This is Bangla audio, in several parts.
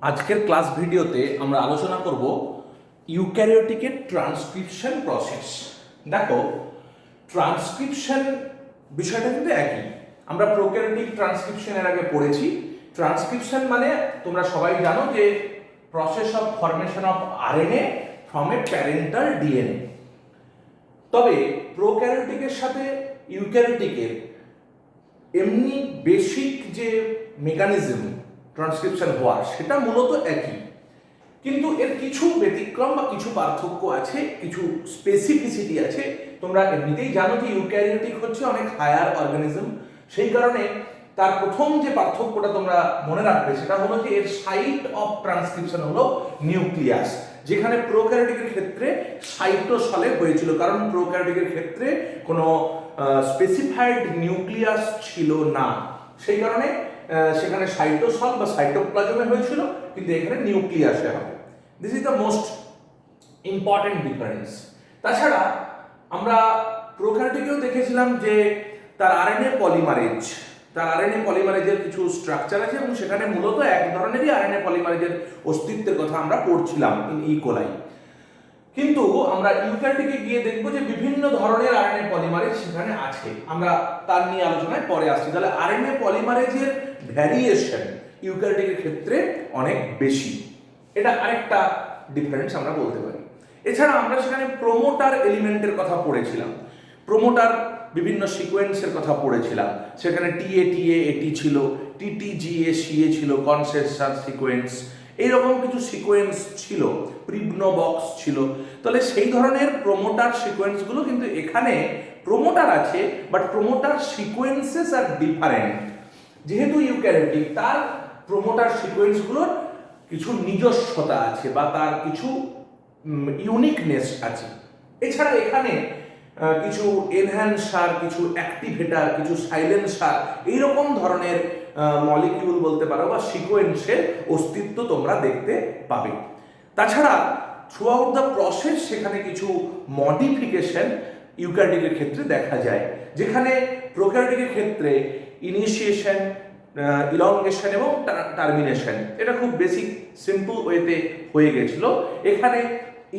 আজকের ক্লাস ভিডিওতে আমরা আলোচনা করব ইউক্যারিওটিকের ট্রান্সক্রিপশন প্রসেস। দেখো, ট্রান্সক্রিপশন বিষয়টা কিন্তু একই। আমরা প্রোক্যারিওটিক ট্রান্সক্রিপশনের আগে পড়েছি। ট্রান্সক্রিপশন মানে তোমরা সবাই জানো যে process of formation of RNA from a parental DNA. তবে প্রোক্যারিওটিকের সাথে ইউক্যারিওটিকের এমনি বেসিক যে মেকানিজম ট্রান্সক্রিপশন হওয়ার সেটা মূলত একই, কিন্তু এর কিছু ব্যতিক্রম বা কিছু পার্থক্য আছে, কিছু স্পেসিফিসিটি আছে। তোমরা এমনিতেই জানো যে ইউক্যারিওটিক হচ্ছে অনেক হায়ার অর্গানিজম, সেই কারণে তার প্রথম যে পার্থক্যটা তোমরা মনে রাখবে সেটা হলো যে এর সাইট অফ ট্রান্সক্রিপশন হলো নিউক্লিয়াস, যেখানে প্রোক্যারিওটিকের ক্ষেত্রে সাইটোসলে হয়েছিল, কারণ প্রোক্যারিওটিকের ক্ষেত্রে কোনো স্পেসিফাইড নিউক্লিয়াস ছিল না, সেই কারণে সেখানে সাইটোসল বা সাইটোপ্লাজমে হয়েছিল, কিন্তু এখানে নিউক্লিয়াসে হবে। This is the most important difference. তাছাড়া আমরা প্রোক্যারিওটিকেও দেখেছিলাম যে তার আরএনএ পলিমারেজের কিছু স্ট্রাকচার আছে এবং সেখানে মূলত এক ধরনেরই আরএনএ পলিমারেজের অস্তিত্বের কথা আমরা পড়ছিলাম ইন ইকোলাই। কিন্তু আমরা ইউক্যারিওটিকে গিয়ে দেখবো যে বিভিন্ন ধরনের আরএনএ পলিমারেজ সেখানে আছে, আমরা তার নিয়ে আলোচনায় পরে আসছি। তাহলে আরএনএ পলিমারেজের ভ্যারিয়েশন ইউক্যারিওটিকের ক্ষেত্রে অনেক বেশি, এটা আরেকটা ডিফারেন্স আমরা বলতে পারি। এছাড়া আমরা সেখানে প্রোমোটার এলিমেন্টের কথা পড়েছিলাম, প্রোমোটার বিভিন্ন সিকোয়েন্সের কথা পড়েছিলাম। সেখানে টিএ ছিল, টিটিজিএ ছিল, কনসেনসাস সিকোয়েন্স, এইরকম কিছু সিকোয়েন্স ছিল, প্রিবনো বক্স ছিল। তাহলে সেই ধরনের প্রোমোটার সিকোয়েন্সগুলো কিন্তু এখানে প্রোমোটার আছে, but promoter sequences are different. যেহেতু ইউক্যারিওটিক, তার প্রোমোটার সিকোয়েন্সগুলোর কিছু নিজস্বতা আছে বা তার কিছু ইউনিকনেস আছে। এছাড়া এখানে কিছু এনহ্যান্সার, কিছু অ্যাক্টিভেটার, কিছু সাইলেন্সার, এইরকম ধরনের মলিকিউল বলতে পারো বা সিকোয়েন্সের অস্তিত্ব তোমরা দেখতে পাবে। তাছাড়া থ্রু আউট দ্য প্রসেস সেখানে কিছু মডিফিকেশন ইউক্যারিওটিকের ক্ষেত্রে দেখা যায়, যেখানে প্রোক্যারিওটিকের ক্ষেত্রে ইনিশিয়েশন, ইলংগেশন এবং টার্মিনেশন এটা খুব বেসিক সিম্পল ওয়েতে হয়ে গেছিল। এখানে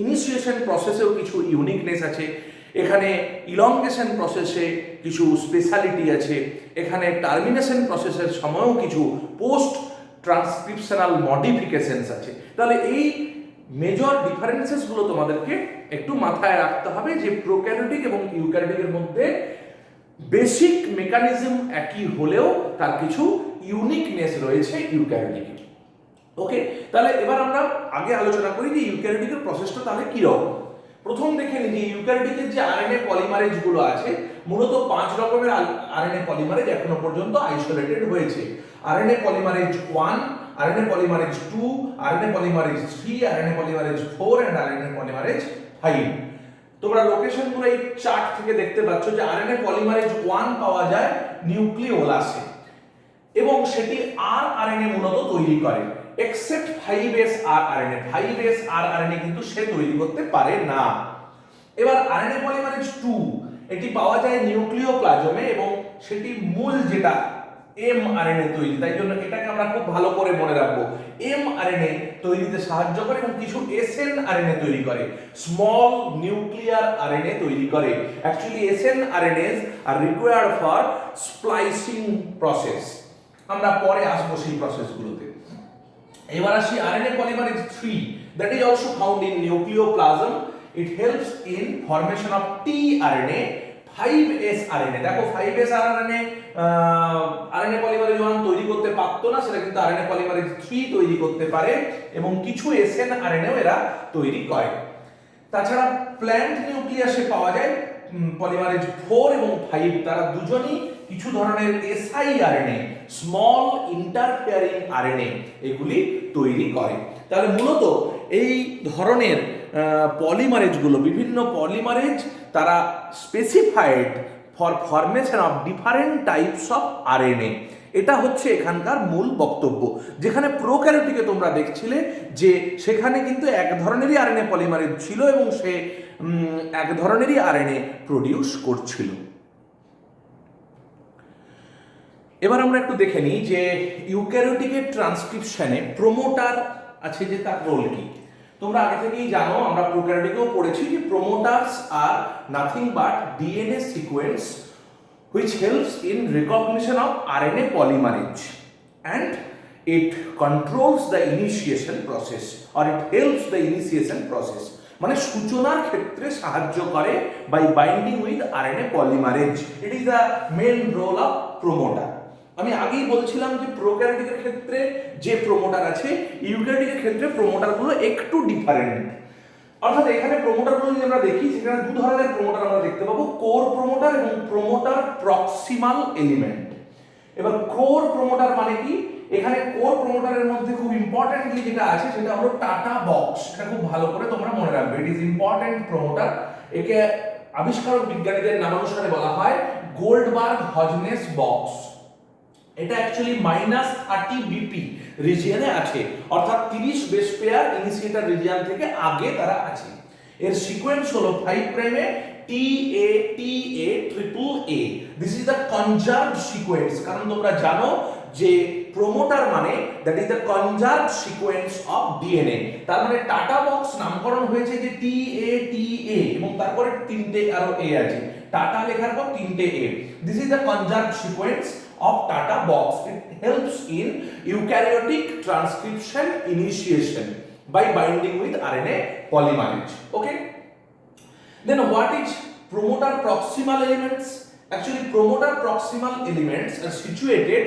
ইনিশিয়েশন প্রসেসেও কিছু ইউনিকনেস আছে, এখানে ইলংগেশন প্রসেসে কিছু স্পেশালিটি আছে, এখানে টার্মিনেশন প্রসেসের সময়ও কিছু পোস্ট ট্রান্সক্রিপশনাল মডিফিকেশনস আছে। তাহলে এই মেজর ডিফারেন্সেসগুলো তোমাদেরকে একটু মাথায় রাখতে হবে যে প্রোক্যারিওটিক এবং ইউক্যারিওটিকের মধ্যে বেসিক মেকানিজম একই হলেও তার কিছু ইউনিকনেস রয়েছে ইউক্যারিওটিকে। ওকে, তাহলে এবার আমরা আগে আলোচনা করি যে ইউক্যারিওটিকের প্রসেসটা তাহলে কি রকম। প্রথম দেখে নিই যে ইউক্যারিওটিকের যে আরএনএ পলিমারেজ গুলো আছে, মূলত 5 রকমের আরএনএ পলিমারেজ এখনো পর্যন্ত আইসোলেটেড হয়েছে। RNA polymerase 1, RNA polymerase 2, RNA polymerase 3, RNA polymerase 4 and RNA polymerase 5। তোমরা লোকেশনগুলো এই চার্ট থেকে দেখতে পাচ্ছ যে আরএনএ পলিমারেজ 1 পাওয়া যায় নিউক্লিওলাসে এবং সেটি আরএনএ মূলত তৈরি করে, except 5S RNA. 5S RNA কিন্তু সে তৈরি করতে পারে না। এবার আরএনএ পলিমারেজ 2 এটি পাওয়া যায় নিউক্লিওপ্লাজমে এবং সেটি মূল যেটা এমআরএনএ তৈরি, তাই জন্য এটাকে আমরা খুব ভালো করে মনে রাখবো। এমআরএনএ তৈরিতে সাহায্য করে এবং কিছু এসএনআরএনএ তৈরি করে, স্মল নিউক্লিয়ার আরএনএ তৈরি করে। Actually snRNAs are required for splicing process, আমরা পরে আসবো সেই প্রসেসগুলোতে। এবার আসি RNA polymerase 3, that is also found in nucleoplasm. It helps in formation of tRNA, 5S RNA। দেখো 5S RNA আরএনএ পলিমারেজ 1 তৈরি করতে পারতো না, সেটা কিন্তু আরএনএ পলিমারেজ 3 তৈরি করতে পারে এবং কিছু এসএনআরএনএও এরা তৈরি করে। তাছাড়া প্ল্যান্ট নিউক্লিয়াসে পাওয়া যায় পলিমারেজ 4 এবং 5, তারা দুজনই কিছু ধরনের এসআইআরএনএ, স্মল ইন্টারফেয়ারিং আরএনএ, এগুলি তৈরি করে। তাহলে মূলত এই ধরনের পলিমারেজগুলো, বিভিন্ন পলিমারেজ, তারা specified for formation of different types of RNA. এটা হচ্ছে এখানকার মূল বক্তব্য। যেখানে প্রোক্যারিওটিকে তোমরা দেখছিলে যে সেখানে কিন্তু এক ধরনেরই আরএনএ পলিমারেজ ছিল এবং সে এক ধরনেরই আরএনএ প্রডিউস করছিল। এবার আমরা একটু দেখে নিই যে ইউক্যারিওটিকের ট্রান্সক্রিপশনে প্রোমোটার আছে যে তার রোল কি। তোমরা আগে থেকেই জানো, আমরা প্রোক্যারিওটিকেও পড়েছি যে promoters are nothing but DNA sequence which helps in recognition of RNA polymerase and it controls the initiation process or it helps the initiation process, মানে সূচনার ক্ষেত্রে সাহায্য করে by binding with RNA polymerase. It is the main role of promoter. আমি আগেই বলছিলাম যে প্রোক্যারিওটিকের ক্ষেত্রে যে প্রোমোটার আছে, ইউক্যারিওটিকের ক্ষেত্রে প্রোমোটারগুলো একটু ডিফারেন্ট। অর্থাৎ এখানে প্রোমোটারগুলো যদি আমরা দেখি, সেখানে দু ধরনের প্রোমোটার আমরা দেখতে পাবো, কোর প্রোমোটার এবং প্রোমোটার প্রক্সিমাল এলিমেন্ট। এবার কোর প্রোমোটার মানে কি? এখানে কোর প্রোমোটারের মধ্যে খুব ইম্পর্টেন্টলি যেটা আছে সেটা হলো টাটা বক্স। এটা খুব ভালো করে তোমরা মনে রাখবে, ইট ইজ ইম্পর্টেন্ট প্রোমোটার। একে আবিষ্কারক বিজ্ঞানীদের নামানুসারে বলা হয় গোল্ডবার্গ হজনেস বক্স। এটা অ্যাকচুয়ালি -30 বিপি রিজিয়নে আছে, অর্থাৎ 30 বেস পেয়ার ইনিশিয়েটর রিজিয়ন থেকে আগে তারা আছে। এর সিকোয়েন্স হলো 5 প্রাইমে TA this is the conserved sequence. কারণ তোমরা জানো যে প্রোমোটার মানে that is the conserved sequence of DNA. তার মানে টাটা বক্স নামকরণ হয়েছে যে TA এবং তারপরে তিনটে আরো এ আছে, টাটা লেখার পর তিনটে A. This is the conserved sequence of Tata box. It helps in eukaryotic transcription initiation by binding with RNA polymerase. Okay. Then what is promoter proximal elements? Actually, promoter proximal elements are situated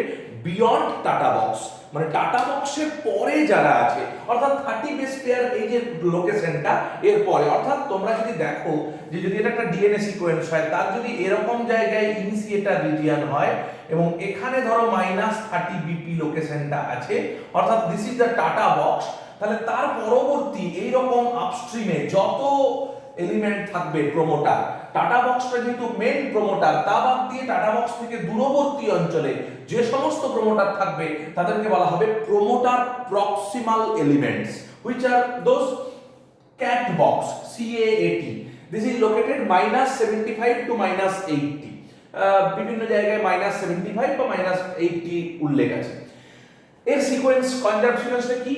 beyond Tata box. মানে টাটা বক্সের পরে যারা আছে, অর্থাৎ 30 বেস পেয়ার এই যে লোকেশনটা এর পরে, অর্থাৎ তোমরা যদি দেখো যে যদি এটা একটা ডিএনএ সিকোয়েন্স হয়, তার যদি এরকম জায়গায় ইনিশিয়েটর রিজিয়ন হয় এবং এখানে ধরো -30 বিপি লোকেশনটা আছে, অর্থাৎ this is the TATA box, তাহলে তার পরবর্তী এই রকম আপস্ট্রিমে যত এলিমেন্ট থাকবে প্রোমোটার, টাটা বক্সটা যেহেতু মেইন প্রোমোটার, তা বাদ দিয়ে টাটা বক্স থেকে দূরবর্তী অঞ্চলে যে সমস্ত প্রোমোটার থাকবে তাদেরকে বলা হবে promoter proximal elements, which are those CAT box, CAAT. This is located -75 to -80. বিভিন্ন জায়গায় -75 বা -80 উল্লেখ আছে। এর সিকোয়েন্স কনজার্ভ সিকোয়েন্সটা কি?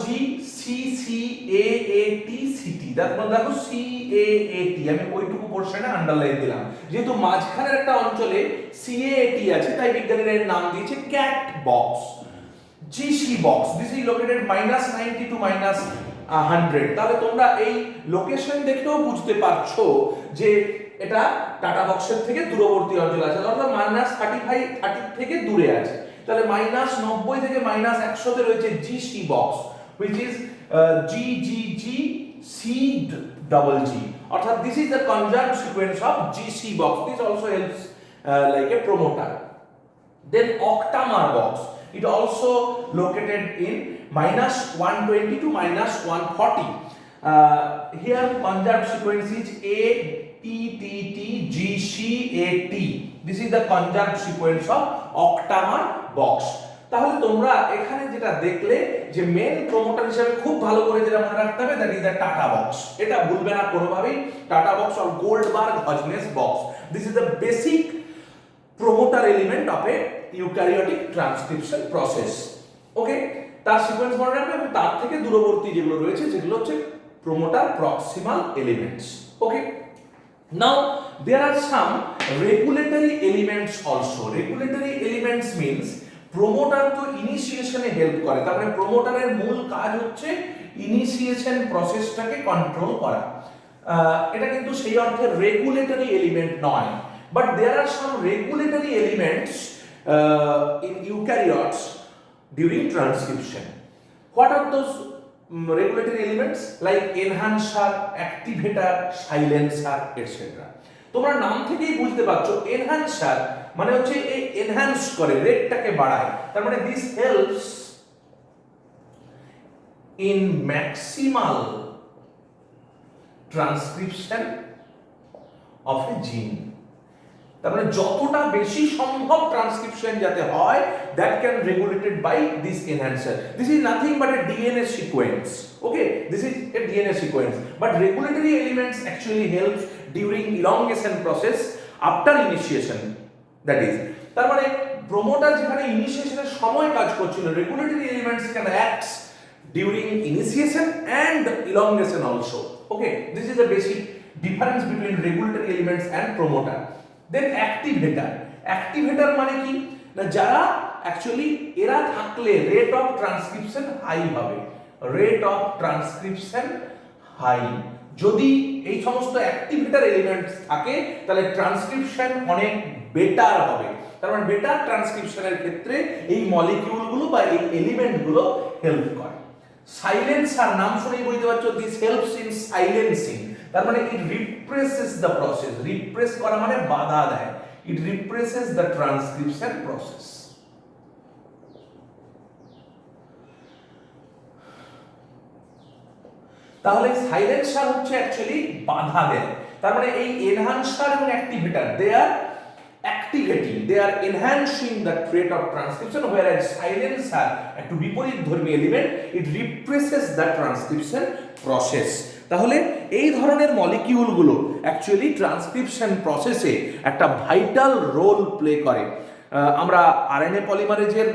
GGCCAATCT। দেখো CAAT, আমি ওইটুকু পোরশনে আন্ডারলাইন দিলাম, যেহেতু মাঝখানের একটা অঞ্চলে CAAT আছে তাই বিজ্ঞানীরা এর নাম দিয়েছে CAT box। GC box, this is located -90 to -100। তাহলে তোমরা এই লোকেশন দেখেও বুঝতে পারছো যে এটা টাটা বক্সের থেকে দূরবর্তী অঞ্চল আছে, অর্থাৎ -30 থেকে দূরে আছে। তাহলে -90 থেকে -100 তে রয়েছে GC box, which is GGGCGG, অর্থাৎ this is the conjugate sequence of GC box. This also helps like a promoter. Then octamer box, it also located in -120 to -140. Here conjugate sequence is ATTTGCAT. This is the conjugate sequence of octamer box. তাহলে তোমরা এখানে যেটা দেখলে যে মেন প্রোমোটার হিসেবে খুব ভালো করে যেটা মনে রাখতে হবে, that is the TATA box. এটা ভুলবে না কোনোভাবেই, TATA box or Goldberg Hogness box. This is the basic promoter element of a eukaryotic transcription process. Okay, তার সিকোয়েন্স মনে রাখবে এবং তার থেকে দূরবর্তী যেগুলো রয়েছে সেগুলো হচ্ছে promoter proximal elements. Okay, now there are some regulatory elements also. Regulatory elements means promoter তো ইনিশিয়েশনে হেল্প করে, তার মানে প্রোমোটারের মূল কাজ হচ্ছে ইনিশিয়েশন প্রসেসটাকে কন্ট্রোল করা। এটা কিন্তু সেই অর্থে রেগুলেটরি এলিমেন্ট নয়, but there are some regulatory elements in eukaryotes during transcription. What are those regulatory elements? Like enhancer, activator, silencer, etc. তোমরা নাম থেকেই বুঝতে পারছো enhancer মানে হচ্ছে এই এনহ্যান্স করে, রেটটাকে বাড়ায়। তার মানে this helps in maximal transcription of a gene. তার মানে যতটা বেশি সম্ভব ট্রান্সক্রিপশন যাতে হয়, that can regulated by this enhancer. This is nothing but a DNA sequence. Okay, this is a DNA sequence, but regulatory elements actually helps during elongation process after initiation. That is, তার মানে প্রোমোটার যেখানে ইনিশিয়েশনের সময় কাজ করছিল, regulatory elements can act during initiation and elongation also. Okay, this is the basic difference between regulatory elements and promoter. Then activator মানে কি না, যারা অ্যাকচুয়ালি এরা থাকলে রেট অফ ট্রান্সক্রিপশন হাই হবে, রেট অফ ট্রান্সক্রিপশন হাই। যদি এই সমস্ত অ্যাক্টিভেটর এলিমেন্টস থাকে তাহলে ট্রান্সক্রিপশন অনেক বেটার হবে। তার মানে বেটার ট্রান্সক্রিপশনের ক্ষেত্রে এই মলিকিউলগুলো বা এই এলিমেন্টগুলো হেল্প করে। সাইলেন্সার নাম শুনেই বুঝতে পারছো, দিস হেল্পস ইন সাইলেন্সিং, তার মানে it represses the process, repress করা মানে বাধা দেয়, it represses the transcription process. তাহলে সাইলেন্সার হচ্ছে অ্যাকচুয়ালি বাধা দেয়, তার মানে এই এনহান্সার এবং activator they are activating, they are enhancing the rate of transcription, whereas silencer একটু বিপরীত ধর্মী element, it represses the transcription process। তাহলে এই ধরনের মলিকিউলগুলো অ্যাকচুয়ালি ট্রান্সক্রিপশন প্রসেসে একটা ভাইটাল রোল প্লে করে। আমরা আরএনএ পলিমারেজের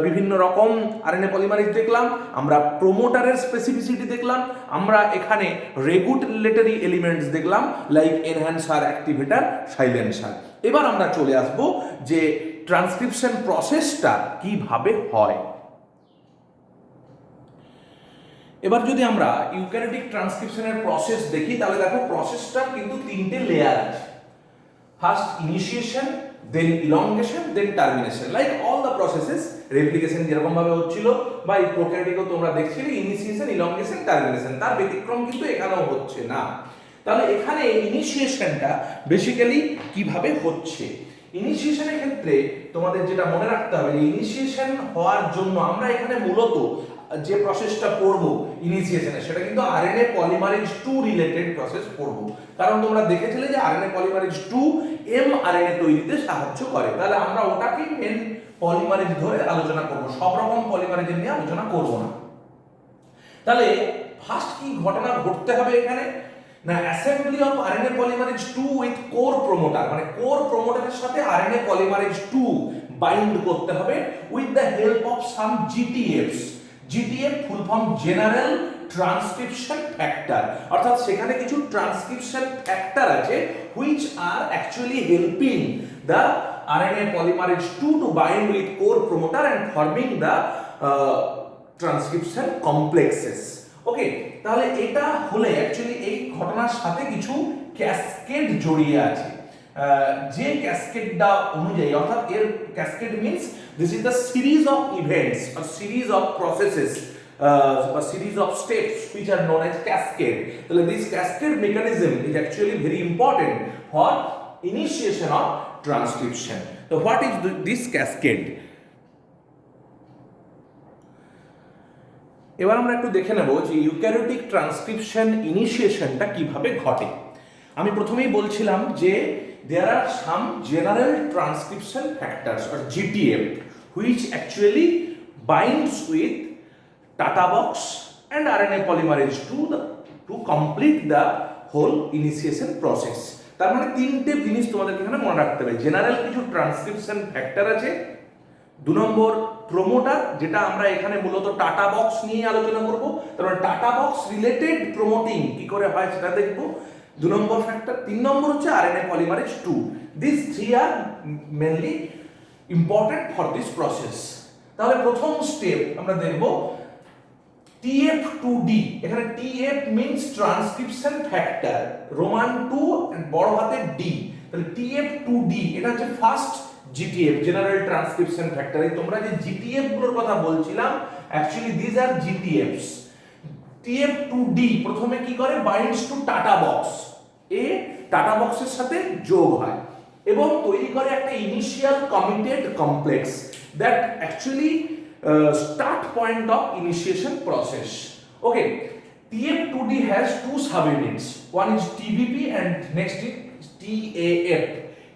বিভিন্ন রকম আরএনএ পলিমারেজ দেখলাম, আমরা প্রোমোটারের স্পেসিফিসিটি দেখলাম, আমরা এখানে রেগুলেটরি এলিমেন্টস দেখলাম লাইক এনহ্যান্সার, অ্যাক্টিভেটর, সাইলেন্সার। এবার আমরা চলে আসব যে ট্রান্সক্রিপশন প্রসেসটা কিভাবে হয়। এবার যদি আমরা ইউক্যারিওটিক ট্রান্সক্রিপশনের প্রসেস দেখি তাহলে দেখো প্রসেসটার কিন্তু তিনটে লেয়ার আছে। First initiation, then elongation, then termination, like all the processes. Replication যেরকম ভাবে হচ্ছিল বা এই প্রোক্যারিওটিকও তোমরা দেখছিলে ইনিশিয়েশন, ইলংগেশন, টার্মিনেশন, তার ব্যতিক্রম কিন্তু এখানেও হচ্ছে না। তাহলে এখানে ইনিশিয়েশনটা বেসিক্যালি কিভাবে হচ্ছে, ইনিশিয়েশনের ক্ষেত্রে তোমাদের যেটা মনে রাখতে হবে যে ইনিশিয়েশন হওয়ার জন্য আমরা এখানে মূলত যে প্রসেসটা পড়ব ইনিশিয়েশনে সেটা কিন্তু আরএনএ পলিমারেজ 2 রিলেটেড প্রসেস পড়ব, কারণ তোমরা দেখেছিলে যে আরএনএ পলিমারেজ 2 এমআরএনএ তৈরিতে সাহায্য করে। তাহলে আমরা ওটাকে মেন পলিমারেজ ধরে আলোচনা করব, সব রকম পলিমারেজ নিয়ে আলোচনা করব না। তাহলে ফার্স্ট কি ঘটনা ঘটতে হবে এখানে না, assembly of RNA polymerase 2 with core promoter, মানে কোর প্রোমোটারের সাথে আরএনএ পলিমারেজ 2 বাইন্ড করতে হবে with the help of some GTFs. GTF full form general transcription factor, অর্থাৎ সেখানে কিছু ট্রান্সক্রিপশন ফ্যাক্টর আছে which are actually helping the RNA polymerase 2 to bind with core promoter and forming the transcription complexes. Okay, তাহলে এটা হলে অ্যাকচুয়ালি এই ঘটনার সাথে কিছু ক্যাসকেড জড়িয়ে আছে, যে ক্যাসকেডটা অনুযায়ী, অর্থাৎ এর cascade means this is the series of events or series of processes or series of steps which are known as cascade. So this cascade mechanism is actually very important for initiation of transcription. So what is this cascade? এবার আমরা একটু দেখে নেব যে ইউক্যারিওটিক ট্রান্সক্রিপশন ইনিশিয়েশনটা কিভাবে ঘটে। আমি প্রথমেই বলছিলাম যে there are some general transcription factors or GTF which actually binds with Tata box and RNA polymerase to complete the whole initiation process. তার মানে তিনটে জিনিস তোমাদের এখানে মনে রাখতে হবে, জেনারেল কিছু ট্রান্সক্রিপশন ফ্যাক্টর আছে, 2 নম্বর প্রোমোটার, যেটা আমরা এখানে মূলত টাটা বক্স নিয়ে আলোচনা করব, তারপরে টাটা বক্স রিলেটেড প্রমোটিং কি করে হয় সেটা দেখব, 2 নম্বর ফ্যাক্টর, 3 নম্বর হচ্ছে RNA polymerase 2। This 3 are mainly important for this process. তাহলে প্রথম স্টেপ আমরা দেখব TF2D, এখানে TF means transcription factor, roman 2 বড় হাতে D, তাহলে TF2D এটা হচ্ছে first GTF, general transcription factor. এই তোমরা যে GTF গুলোর কথা বলছিলাম actually this R GTFs। TF2D প্রথমে কি করে, binds to TATA box, A tata বক্সের সাথে যোগ হয় এবং তৈরি করে একটা initial committed complex that actually start point of initiation process. Okay, TF2D has 2 subunits, one is TBP and next is TAF.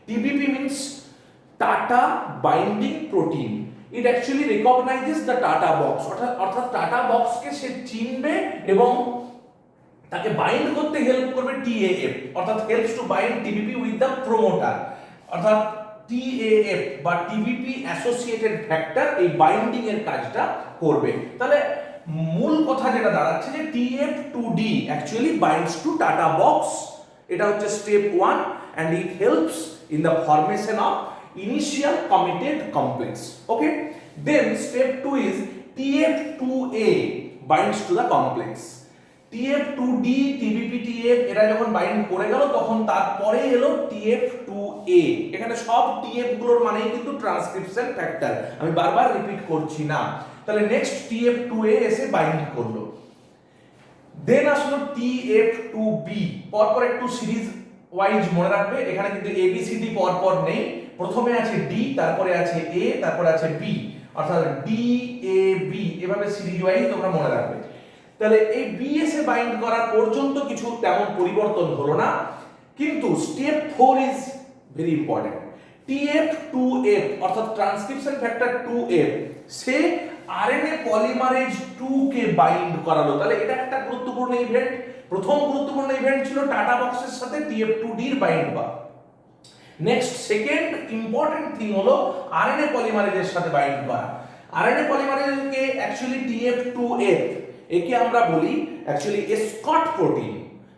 TBP means Tata binding protein. It actually recognizes the Tata box, অর্থাৎ টাটা বক্সকে সে চিনবে এবং তাকে বাইন্ড করতে হেল্প করবে TAF, অর্থাৎ helps to bind TBP with the promoter, অর্থাৎ TAF বা TBP অ্যাসোসিয়েটেড ফ্যাক্টর এই বাইন্ডিং এর কাজটা করবে। তাহলে মূল কথা যেটা দাঁড়াচ্ছে যে TF2D actually binds to TATA box, এটা হচ্ছে step 1 and it helps in the formation of initial committed complex. Okay, then step 2 is TF2A binds to the complex. TF2D TBP-TF এরা যখন বাইন্ড করে গেল তখন তারপরে এলো TF2A। এখানে সব TF গুলোর মানেই কিন্তু ট্রান্সক্রিপশন ফ্যাক্টর, আমি বারবার রিপিট করছি না। তাহলে নেক্সট TF2A এসে বাইন্ড করলো, দেন আসলো TF2B। পরপর একটু সিরিজ ওয়াইজ মনে রাখবে, এখানে কিন্তু ABCD পরপর নেই, প্রথমে আছে D, তারপরে আছে A, তারপরে আছে B, অর্থাৎ DAB, এভাবে সিরিজ ওয়াইজ তোমরা মনে রাখবে। তাহলে এই BS এ বাইন্ড করার পর্যন্ত কিছু তেমন পরিবর্তন হলো না, কিন্তু step 4 is very important. TF2F অর্থাৎ ট্রান্সক্রিপশন ফ্যাক্টর 2F সে RNA পলিমারেজ 2 কে বাইন্ড করালো। তাহলে এটা একটা গুরুত্বপূর্ণ ইভেন্ট। প্রথম গুরুত্বপূর্ণ ইভেন্ট ছিল টাটা বক্সের সাথে TF2D এর বাইন্ড করা। নেক্সট সেকেন্ড ইম্পর্টেন্ট থিং হলো RNA পলিমারেজের সাথে বাইন্ড করা। RNA পলিমারেজকে অ্যাকচুয়ালি TF2F একে আমরা বলি অ্যাকচুয়ালি এসকর্ট প্রোটিন,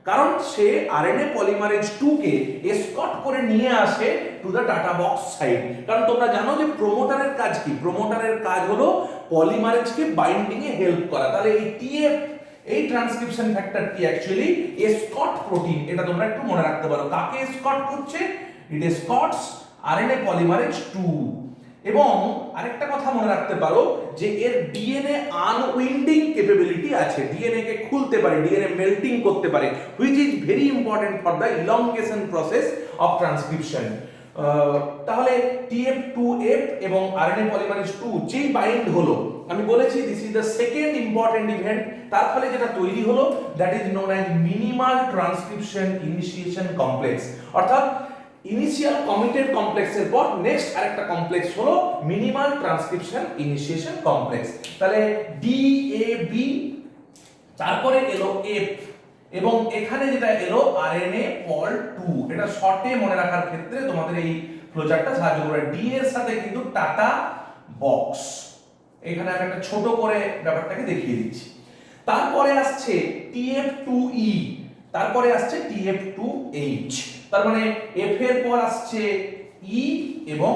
কারণ সে RNA পলিমারেজ 2 কে এসকর্ট করে নিয়ে আসে to the TATA box side. কারণ তোমরা জানো যে প্রমোটারের কাজ কি, প্রমোটারের কাজ হলো পলিমারেজকে বাইন্ডিং এ হেল্প করা। তাহলে এই TF এই ট্রান্সক্রিপশন ফ্যাক্টরটি অ্যাকচুয়ালি এসকর্ট প্রোটিন, এটা তোমরা একটু মনে রাখতে পারো। কাকে এসকর্ট করছে? ইট এসকর্টস RNA পলিমারেজ 2। এবং আরেকটা কথা মনে রাখতে পারো যে এর ডিএনএ আনউইন্ডিং ক্যাপাবিলিটি আছে, ডিএনএ কে খুলতে পারে, ডিএনএ মেল্টিং করতে পারে, which is very important for the elongation process of transcription. তাহলে TF2F এবং RNA পলিমারেজ 2 যেই বাইন্ড হলো, আমি বলেছি this is the second important event, তার ফলে যেটা তৈরি হলো that is known as minimal transcription initiation complex. অর্থাৎ ইনিশিয়াল কমিটেড কমপ্লেক্সের পর নেক্সট আরেকটা কমপ্লেক্স হলো মিনিমাল ট্রান্সক্রিপশন ইনিশিয়েশন কমপ্লেক্স। তাহলে DAB, তারপরে এলো F, এবং এখানে যেটা এলো RNA পল 2। এটা শর্টে মনে রাখার ক্ষেত্রে তোমাদের এই ফ্লোচার্টটা সাহায্য করবে। D এর সাথে কিন্তু টাটা বক্স, এখানে আমি একটা ছোট করে ব্যাপারটাকে দেখিয়ে দিচ্ছি। তারপরে আসছে TF2E, তারপরে আসছে TF2H। তার মানে F এর পর আসছে E এবং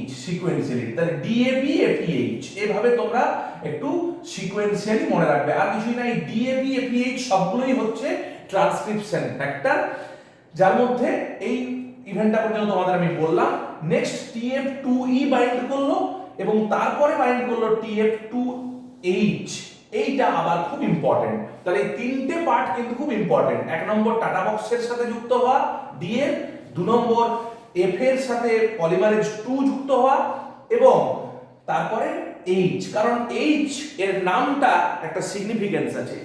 H সিকোয়েন্সিয়ালি। তাহলে DAB FEH এভাবে তোমরা একটু সিকোয়েন্সিয়ালি মনে রাখবে। আর কিছুই নাই, DAB FEH সবগুলোই হচ্ছে ট্রান্সক্রিপশন ফ্যাক্টর, যার মধ্যে এই ইভেন্টটা পর্যন্ত তোমাদের আমি বললাম। নেক্সট TF2E বাইন্ড করলো এবং তারপরে বাইন্ড করলো TF2H, এইটা আবার খুব ইম্পর্টেন্ট। তাহলে এই তিনটে পার্ট কিন্তু খুব ইম্পর্টেন্ট। এক নম্বর টাটা বক্সের সাথে যুক্ত হওয়া ডি এর, দু নম্বর এফ এর সাথে পলিমারেজ 2 যুক্ত হওয়া, এবং তারপরে এইচ, কারণ এইচ এর নামটা একটা সিগনিফিকেন্স আছে।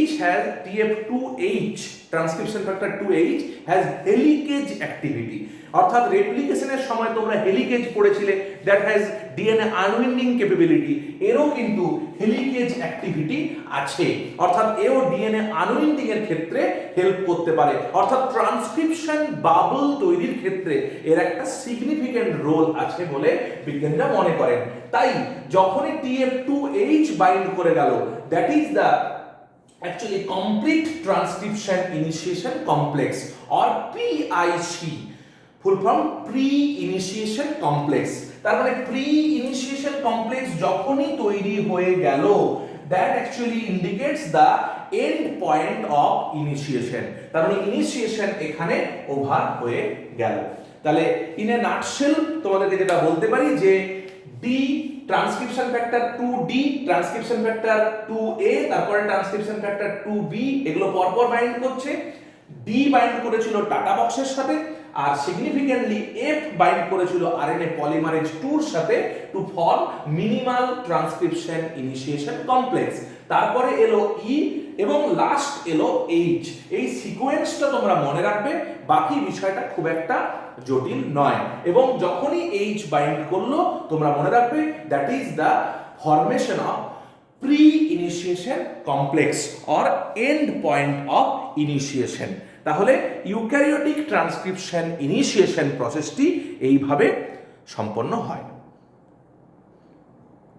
H has TF2H transcription factor 2H has helicase activity, অর্থাৎ রেপ্লিকেশনের সময় তোমরা হেলিকেজ পড়েছিলে, that has DNA unwinding capability, এরও কিন্তু হেলিকেজ অ্যাক্টিভিটি আছে, অর্থাৎ এও ডিএনএ আনউইন্ডিং এর ক্ষেত্রে হেল্প করতে পারে। অর্থাৎ ট্রান্সক্রিপশন বাবল তৈরির ক্ষেত্রে এর একটা সিগনিফিকেন্ট রোল আছে বলে বিজ্ঞানীরা মনে করেন। তাই যখনই TF2H বাইন্ড করে গেল, that is the actually complete transcription initiation complex or PIC, full form pre-initiation complex। তার মানে pre-initiation complex যখনই তৈরি হয়ে গেল, that actually indicates the end point of initiation। তার মানে initiation এখানে ওভার হয়ে গেল। তাহলে in a nutshell তোমাদেরকে যেটা বলতে পারি যে D transcription factor 2D, transcription factor 2A, তারপরে ট্রান্সক্রিপশন ফ্যাক্টর 2B, এগুলো পরপর বাইন্ড করছে। D বাইন্ড করেছিল টাটা বক্সের সাথে, আর সিগনিফিকেন্টলি F বাইন্ড করেছিল RNA পলিমারেজ 2 এর সাথে to form minimal transcription initiation complex. তারপরে এলো E এবং লাস্ট এলো H। এই সিকোয়েন্সটা তোমরা মনে রাখবে, বাকি বিষয়টা খুব একটা জটিল নয়। এবং যখনই H বাইন্ড করলো তোমরা মনে রাখবে that is the formation of pre initiation complex or end point of initiation. তাহলে ইউক্যারিওটিক ট্রান্সক্রিপশন ইনিশিয়েশন প্রসেসটি এইভাবে সম্পন্ন হয়।